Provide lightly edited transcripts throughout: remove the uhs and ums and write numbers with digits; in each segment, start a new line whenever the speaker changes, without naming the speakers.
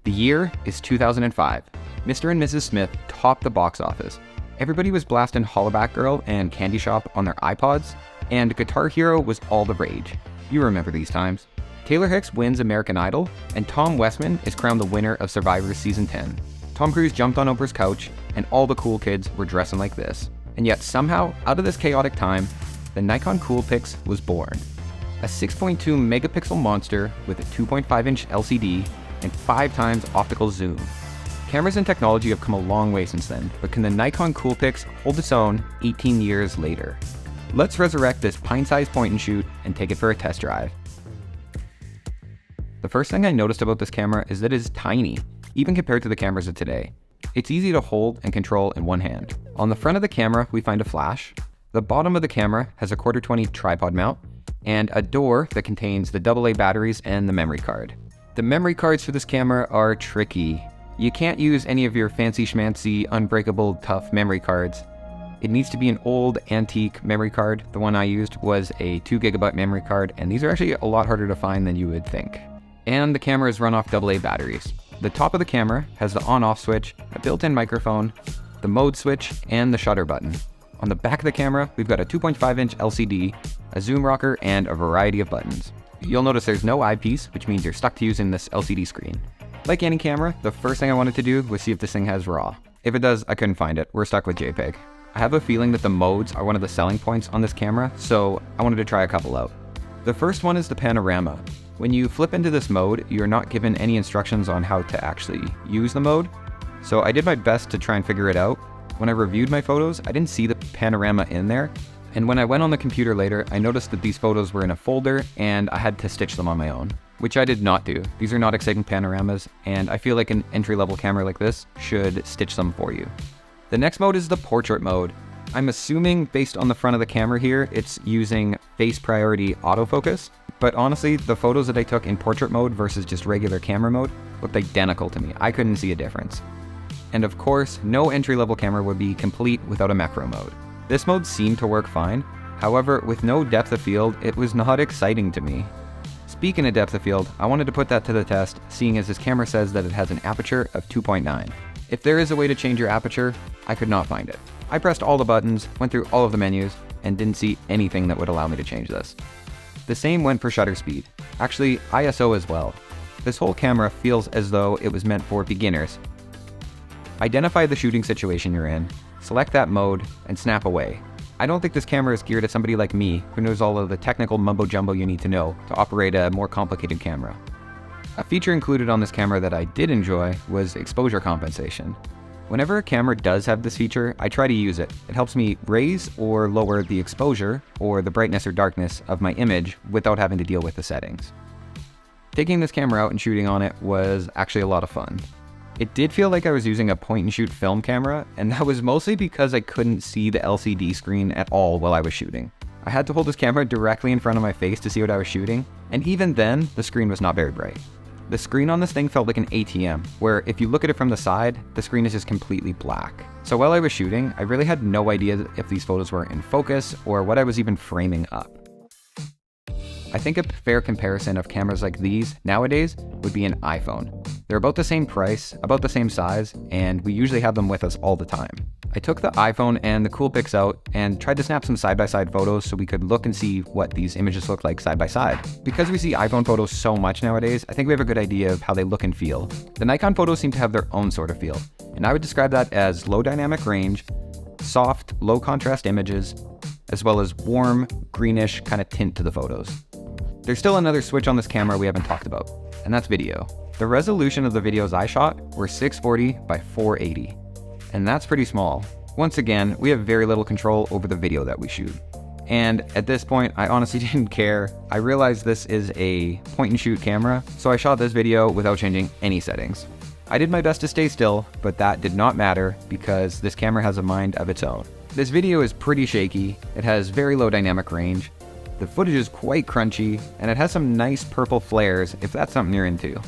The year is 2005. Mr. and Mrs. Smith topped the box office. Everybody was blasting Hollaback Girl and Candy Shop on their iPods, and Guitar Hero was all the rage. You remember these times. Taylor Hicks wins American Idol, and Tom Westman is crowned the winner of Survivor Season 10. Tom Cruise jumped on Oprah's couch, and all the cool kids were dressing like this. And yet somehow, out of this chaotic time, the Nikon CoolPix was born. A 6.2 megapixel monster with a 2.5-inch LCD and 5 times optical zoom. Cameras and technology have come a long way since then, but can the Nikon CoolPix hold its own 18 years later? Let's resurrect this pint-sized point-and-shoot and take it for a test drive. The first thing I noticed about this camera is that it is tiny, even compared to the cameras of today. It's easy to hold and control in one hand. On the front of the camera, we find a flash. The bottom of the camera has a 1/4-20 tripod mount, and a door that contains the AA batteries and the memory card. The memory cards for this camera are tricky. You can't use any of your fancy schmancy, unbreakable, tough memory cards. It needs to be an old, antique memory card. The one I used was a 2GB memory card, and these are actually a lot harder to find than you would think. And the camera is run off AA batteries. The top of the camera has the on-off switch, a built-in microphone, the mode switch, and the shutter button. On the back of the camera, we've got a 2.5-inch LCD, a zoom rocker, and a variety of buttons. You'll notice there's no eyepiece, which means you're stuck to using this LCD screen. Like any camera, the first thing I wanted to do was see if this thing has RAW. If it does, I couldn't find it. We're stuck with JPEG. I have a feeling that the modes are one of the selling points on this camera, so I wanted to try a couple out. The first one is the panorama. When you flip into this mode, you're not given any instructions on how to actually use the mode, so I did my best to try and figure it out. When I reviewed my photos, I didn't see the panorama in there, and when I went on the computer later, I noticed that these photos were in a folder and I had to stitch them on my own, which I did not do. These are not exciting panoramas, and I feel like an entry-level camera like this should stitch them for you. The next mode is the portrait mode. I'm assuming, based on the front of the camera here, it's using face priority autofocus, but honestly, the photos that I took in portrait mode versus just regular camera mode looked identical to me. I couldn't see a difference. And of course, no entry-level camera would be complete without a macro mode. This mode seemed to work fine. However, with no depth of field, it was not exciting to me. Speaking of depth of field, I wanted to put that to the test, seeing as this camera says that it has an aperture of 2.9. If there is a way to change your aperture, I could not find it. I pressed all the buttons, went through all of the menus, and didn't see anything that would allow me to change this. The same went for shutter speed. Actually, ISO as well. This whole camera feels as though it was meant for beginners. Identify the shooting situation you're in, select that mode, and snap away. I don't think this camera is geared at somebody like me, who knows all of the technical mumbo-jumbo you need to know to operate a more complicated camera. A feature included on this camera that I did enjoy was exposure compensation. Whenever a camera does have this feature, I try to use it. It helps me raise or lower the exposure, or the brightness or darkness of my image without having to deal with the settings. Taking this camera out and shooting on it was actually a lot of fun. It did feel like I was using a point-and-shoot film camera, and that was mostly because I couldn't see the LCD screen at all while I was shooting. I had to hold this camera directly in front of my face to see what I was shooting, and even then, the screen was not very bright. The screen on this thing felt like an ATM, where if you look at it from the side, the screen is just completely black. So while I was shooting, I really had no idea if these photos were in focus or what I was even framing up. I think a fair comparison of cameras like these nowadays would be an iPhone. They're about the same price, about the same size, and we usually have them with us all the time. I took the iPhone and the CoolPix out and tried to snap some side-by-side photos so we could look and see what these images look like side by side. Because we see iPhone photos so much nowadays, I think we have a good idea of how they look and feel. The Nikon photos seem to have their own sort of feel, and I would describe that as low dynamic range, soft, low contrast images, as well as warm, greenish kind of tint to the photos. There's still another switch on this camera we haven't talked about, and that's video. The resolution of the videos I shot were 640 by 480, and that's pretty small. Once again, we have very little control over the video that we shoot. And at this point, I honestly didn't care. I realized this is a point-and-shoot camera, so I shot this video without changing any settings. I did my best to stay still, but that did not matter because this camera has a mind of its own. This video is pretty shaky, it has very low dynamic range, the footage is quite crunchy, and it has some nice purple flares if that's something you're into.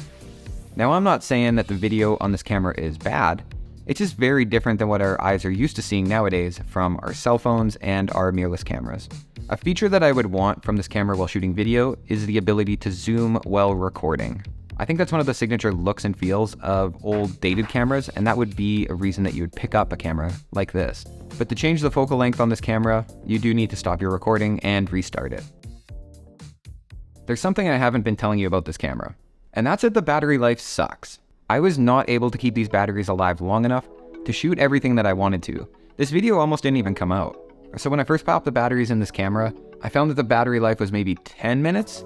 Now, I'm not saying that the video on this camera is bad, it's just very different than what our eyes are used to seeing nowadays from our cell phones and our mirrorless cameras. A feature that I would want from this camera while shooting video is the ability to zoom while recording. I think that's one of the signature looks and feels of old dated cameras, and that would be a reason that you would pick up a camera like this. But to change the focal length on this camera, you do need to stop your recording and restart it. There's something I haven't been telling you about this camera, and that's that the battery life sucks. I was not able to keep these batteries alive long enough to shoot everything that I wanted to. This video almost didn't even come out. So when I first popped the batteries in this camera, I found that the battery life was maybe 10 minutes,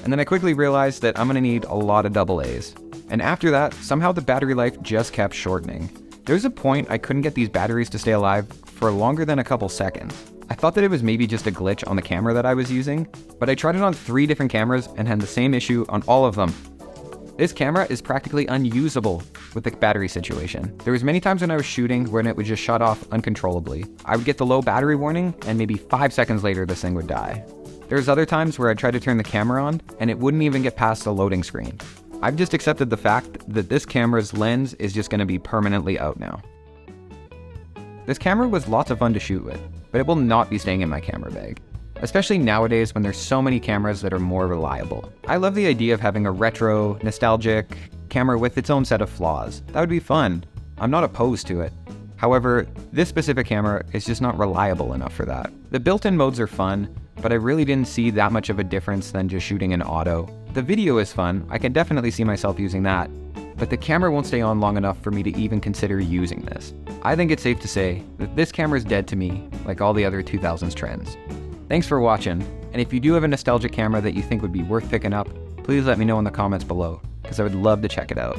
and then I quickly realized that I'm gonna need a lot of AA's. And after that, somehow the battery life just kept shortening. There was a point I couldn't get these batteries to stay alive for longer than a couple seconds. I thought that it was maybe just a glitch on the camera that I was using, but I tried it on 3 different cameras and had the same issue on all of them. This camera is practically unusable with the battery situation. There was many times when I was shooting when it would just shut off uncontrollably. I would get the low battery warning, and maybe 5 seconds later this thing would die. There's other times where I tried to turn the camera on, and it wouldn't even get past the loading screen. I've just accepted the fact that this camera's lens is just gonna be permanently out now. This camera was lots of fun to shoot with, but it will not be staying in my camera bag. Especially nowadays when there's so many cameras that are more reliable. I love the idea of having a retro, nostalgic camera with its own set of flaws. That would be fun. I'm not opposed to it. However, this specific camera is just not reliable enough for that. The built-in modes are fun, but I really didn't see that much of a difference than just shooting in auto. The video is fun, I can definitely see myself using that, but the camera won't stay on long enough for me to even consider using this. I think it's safe to say that this camera is dead to me, like all the other 2000s trends. Thanks for watching, and if you do have a nostalgic camera that you think would be worth picking up, please let me know in the comments below, because I would love to check it out.